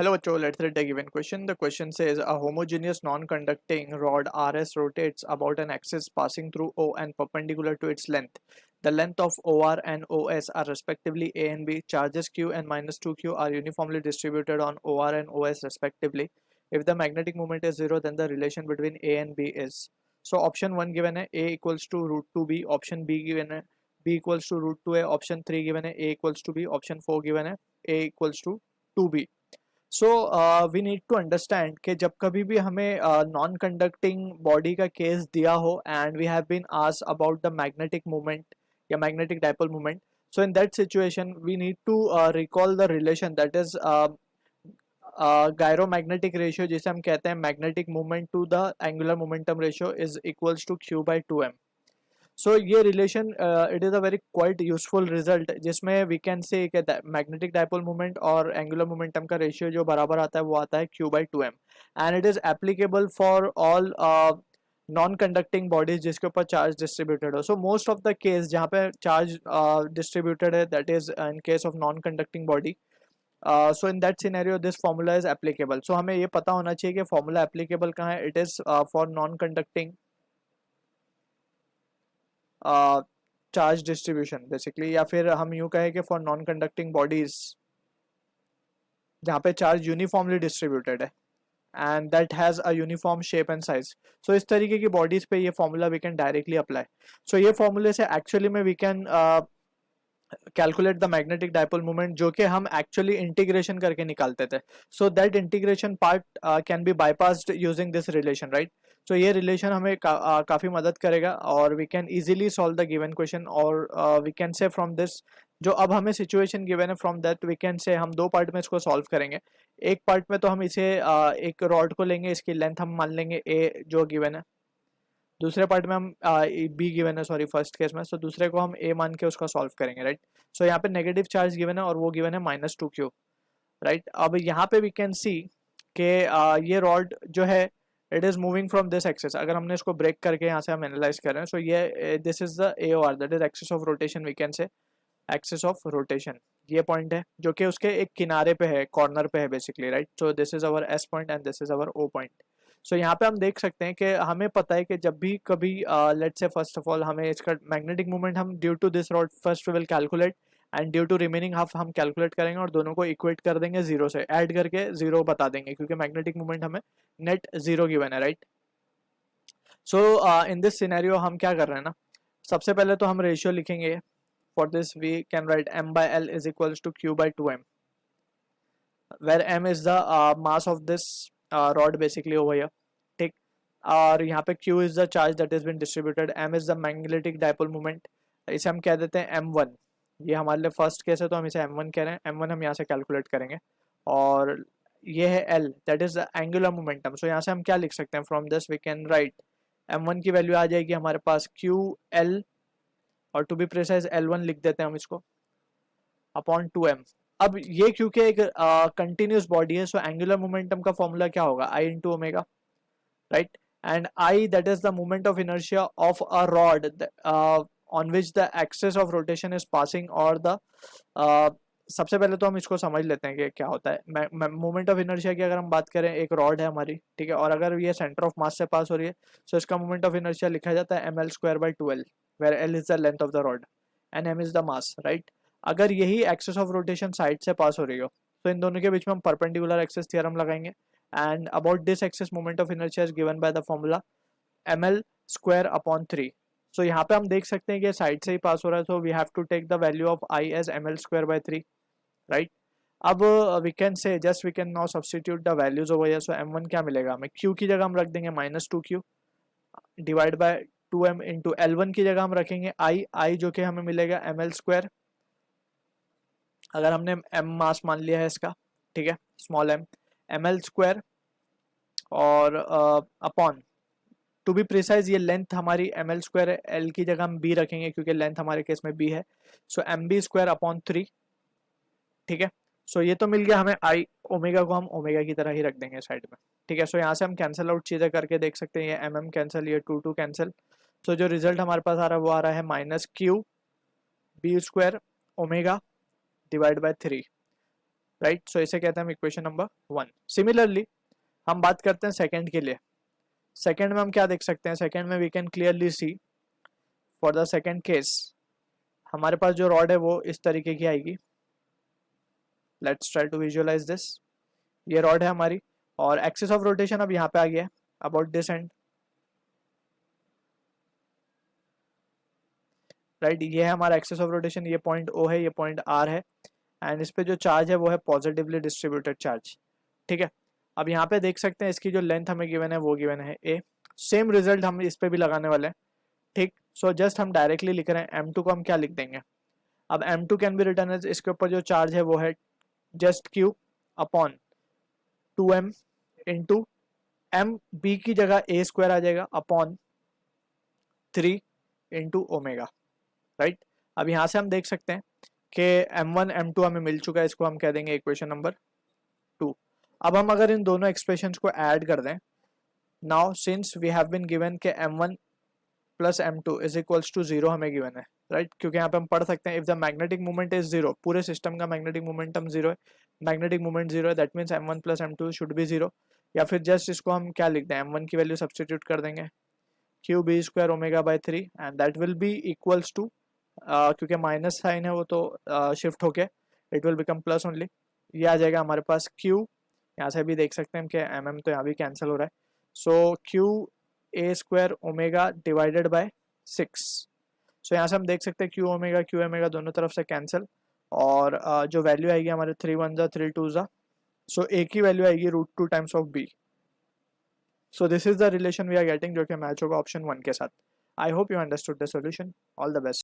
Hello, Joe. Let's read the given question. The question says a homogeneous non-conducting rod RS rotates about an axis passing through O and perpendicular to its length. The length of OR and OS are respectively A and B. Charges Q and minus 2Q are uniformly distributed on OR and OS respectively. If the magnetic moment is 0, then the relation between A and B is. So option 1 given है A equals to root 2B. Option B given है B equals to root 2A. Option 3 given है A equals to B. Option 4 given है A equals to 2B. So we need to understand कि जब कभी भी हमें non conducting body का case दिया हो and we have been asked about the magnetic moment या magnetic dipole moment, so in that situation we need to recall the relation that is gyromagnetic ratio, जिसे हम कहते हैं magnetic moment to the angular momentum ratio is equals to Q by 2m. So ये relation it is a very quite useful result, जिसमें we can say magnetic dipole moment और angular momentum का ratio जो बराबर आता है वो आता है Q by 2m, and it is applicable for all non conducting bodies जिसके ऊपर चार्ज डिस्ट्रीब्यूटेड हो. So most of the case जहाँ पे चार्ज डिस्ट्रीब्यूटेड है, that is in case of non conducting body. So in that scenario this formula is applicable. So हमें ये पता होना चाहिए कि फॉर्मूला एप्लीकेबल कहाँ है. It is for non conducting charge distribution basically, या फिर हम यूं कहें कि फॉर नॉन कंडक्टिंग बॉडीज जहाँ पे चार्ज यूनिफॉर्मली डिस्ट्रीब्यूटेड है and that has a uniform shape and size. So इस तरीके की बॉडीज पे ये formula we can directly apply. So ये फॉर्मूले से एक्चुअली में we can calculate the magnetic dipole moment, जो कि हम एक्चुअली इंटीग्रेशन करके निकालते थे. So that integration part can be bypassed using this relation, right. तो ये रिलेशन हमें काफ़ी मदद करेगा और we can easily solve the given question. और we can say from this जो अब हमें सिचुएशन गिवन है, from that we can say हम दो पार्ट में इसको सॉल्व करेंगे. एक पार्ट में तो हम इसे एक रॉड को लेंगे, इसकी लेंथ हम मान लेंगे A जो गिवन है. दूसरे पार्ट में हम बी गिवन है, सॉरी फर्स्ट केस में. सो दूसरे को हम ए मान के उसका सॉल्व करेंगे, राइट. सो यहाँ पे नेगेटिव चार्ज गिवन है और वो गिवन है माइनस 2Q, राइट. अब यहाँ पे वी कैन सी कि ये रॉड जो है it is moving from this axis. अगर हमने इसको ब्रेक करके यहाँ से हम एनालाइज करें, सो ये this is the AOR, that is axis of rotation. We can say axis of rotation ये पॉइंट है जो कि उसके एक किनारे पे है, कॉर्नर पे है basically, right. So this is our S point and this is our O point. So यहाँ पे हम देख सकते हैं कि हमें पता है कि जब भी कभी let's say first of all हमें इसका मैग्नेटिक मोमेंट हम due to this rod first we will calculate and due to remaining half हम कैलकुलेट करेंगे और दोनों को इक्वेट कर देंगे जीरो से, ऐड करके जीरो बता देंगे क्योंकि मैग्नेटिक मोमेंट हमें नेट जीरो गिवन है, right. So in this scenario हम क्या कर रहे हैं ना, सबसे पहले तो हम रेशियो लिखेंगे. For this we can write m by l is equals to Q by 2m, where m is the mass of this rod basically over here, ठीक. और यहाँ पे Q is the charge that has been distributed, m is the magnetic dipole moment, इसे हम कह देते हैं m1. ये हमारे लिए फर्स्ट केस है तो हम इसे m1 कह रहे हैं. m1 हम यहाँ से कैलकुलेट करेंगे और ये है l, that is the angular momentum. So यहाँ से हम क्या लिख सकते हैं, from this we can write m1 की वैल्यू आ जाएगी हमारे पास QL, और टू बी प्रिसाइज L1 लिख देते हैं हम इसको अपॉन 2m. अब ये क्योंकि एक कंटिन्यूस बॉडी है, सो एंगुलर मोमेंटम का फॉर्मूला क्या होगा, I into omega, right. And I that is the moment of inertia of a rod on which the axis of rotation is passing, और the सबसे पहले तो हम इसको समझ लेते हैं कि क्या होता है. मोमेंट ऑफ इनर्शिया की अगर हम बात करें, एक रॉड है हमारी, ठीक है, और अगर ये सेंटर ऑफ मास से पास हो रही है, सो इसका मोमेंट ऑफ इनर्शिया लिखा जाता है ml² by 2l, where l is the length of the rod and m is the mass, right. अगर यही एक्सिस ऑफ रोटेशन साइड से पास हो रही हो, तो इन दोनों के बीच में हम परपेंडिकुलर एक्सिस थ्योरम लगाएंगे. And about this axis moment of inertia is given by the formula ml² upon 3. सो यहाँ पे हम देख सकते हैं कि साइड से ही पास हो रहा है, so we have to take the value of I as ml² by 3, right. अब we can say just we can now substitute the values over here. So m1 क्या मिलेगा हमें, Q की जगह हम रख देंगे minus 2Q divide by 2m into L1 की जगह हम रखेंगे I जो कि हमें मिलेगा ml², अगर हमने m मास मान लिया है इसका, ठीक है, स्मॉल m, ml², और अपॉन टू बी प्रिसाइज ये लेंथ हमारी ml² है, l की जगह हम b रखेंगे क्योंकि लेंथ हमारे केस में b है. सो mb² अपॉन 3, ठीक है. सो ये तो मिल गया हमें I, ओमेगा को हम ओमेगा की तरह ही रख देंगे साइड में, ठीक है. सो यहाँ से हम कैंसिल आउट चीज़ें करके देख सकते हैं, ये mm कैंसिल, ये 2 कैंसिल. सो जो रिजल्ट हमारे पास आ रहा है वो आ रहा है -Q b² omega divide by 3. Right. So इसे कहते हैं हम इक्वेशन नंबर 1। सिमिलरली हम बात करते हैं सेकंड के लिए। सेकंड में हम क्या देख सकते हैं, सेकंड में we can clearly see for the second case हमारे पास जो रॉड है वो इस तरीके की आएगी। Let's try to visualise this. ये रॉड है हमारी और एक्सिस ऑफ रोटेशन अब यहाँ पे आ गया है अबाउट दिस एंड, राइट। ये है हमारा एक्सिस ऑफ रोटेशन, ये पॉइंट O है, ये पॉइंट R है एंड इस पे जो चार्ज है वो है पॉजिटिवली डिस्ट्रीब्यूटेड चार्ज, ठीक है। अब यहाँ पे देख सकते हैं इसकी जो लेंथ हमें गिवन है वो गिवन है A। सेम रिजल्ट हम इस पे भी लगाने वाले हैं, ठीक। सो जस्ट हम डायरेक्टली लिख रहे हैं M2 को हम क्या लिख देंगे, अब M2 can be return as, इसके ऊपर जो चार्ज है वो है just Q upon 2M into M, B की जगह A स्क्वायर आ जाएगा अपॉन 3 इंटू ओमेगा, राइट। अब यहाँ से हम देख सकते हैं कि M1 M2 हमें मिल चुका है, इसको हम कह देंगे इक्वेशन नंबर 2। अब हम अगर इन दोनों एक्सप्रेशंस को ऐड कर दें, now since we have been given के M1 plus M2 is equals to 0 हमें गिवन है, राइट। क्योंकि यहाँ पे हम पढ़ सकते हैं if the magnetic moment is 0, पूरे सिस्टम का मैग्नेटिक मोमेंटम 0 है, मैग्नेटिक मोमेंट 0 है, that means M1 plus M2 should be 0। या फिर जस्ट इसको हम क्या लिख दें, M1 की वैल्यू सब्सटीट्यूट कर देंगे q b square omega by 3 and that will be equals to, क्योंकि माइनस साइन है वो तो शिफ्ट होके it will become plus only. ये आ जाएगा हमारे पास Q, यहाँ से भी देख सकते हैं कि mm तो यहाँ भी कैंसिल हो रहा है, सो Q A square omega divided by 6। सो यहाँ से हम देख सकते हैं Q ओमेगा दोनों तरफ से कैंसिल और जो वैल्यू आएगी हमारे 3 1 जा 3 2 जा, सो A की वैल्यू आएगी √2 times of B। So this is the relation we are getting जो कि मैच होगा ऑप्शन 1 के साथ। I hope you understood the solution. All the best.